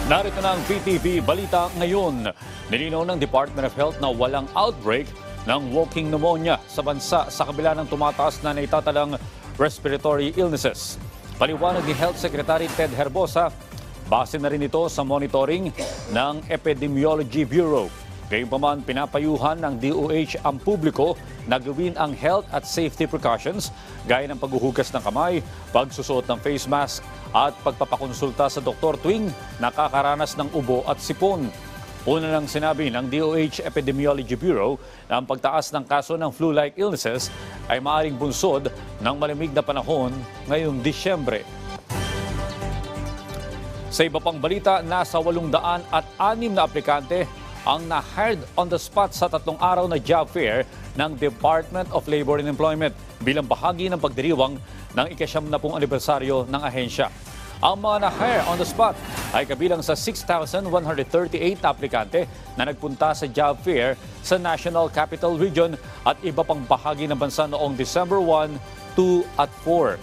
Narito na ang PTV Balita ngayon. Nilinaw ng Department of Health na walang outbreak ng walking pneumonia sa bansa sa kabila ng tumataas na naitatalang respiratory illnesses. Paliwanag ni Health Secretary Ted Herbosa, base na rin ito sa monitoring ng Epidemiology Bureau. Gayunpaman, pinapayuhan ng DOH ang publiko na gawin ang health at safety precautions gaya ng paghuhugas ng kamay, pagsusuot ng face mask at pagpapakonsulta sa doktor tuwing nakakaranas ng ubo at sipon. Una nang sinabi ng DOH Epidemiology Bureau na ang pagtaas ng kaso ng flu-like illnesses ay maaaring bunsod ng malamig na panahon ngayong Disyembre. Sa iba pang balita, nasa 806 na aplikante ang na-hired on the spot sa 3 araw na job fair ng Department of Labor and Employment bilang bahagi ng pagdiriwang ng ika-70 anibersaryo ng ahensya. Ang mga na-hire on the spot ay kabilang sa 6,138 na aplikante na nagpunta sa job fair sa National Capital Region at iba pang bahagi ng bansa noong December 1, 2 at 4.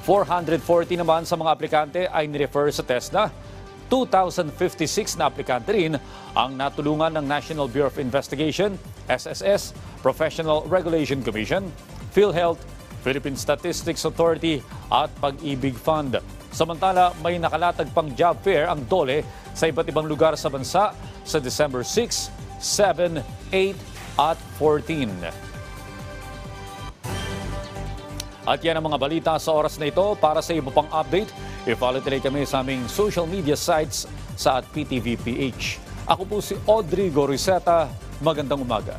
440 naman sa mga aplikante ay nirefer sa TESDA. 2,056 na aplikante rin ang natulungan ng National Bureau of Investigation, SSS, Professional Regulation Commission, PhilHealth, Philippine Statistics Authority at Pag-ibig Fund. Samantala, may nakalatag pang job fair ang DOLE sa iba't ibang lugar sa bansa sa December 6, 7, 8 at 14. At yan ang mga balita sa oras na ito. Para sa iba pang update, i-follow tuloy kami sa aming social media sites sa @PTVPH. Ako po si Audrey Goriseta. Magandang umaga.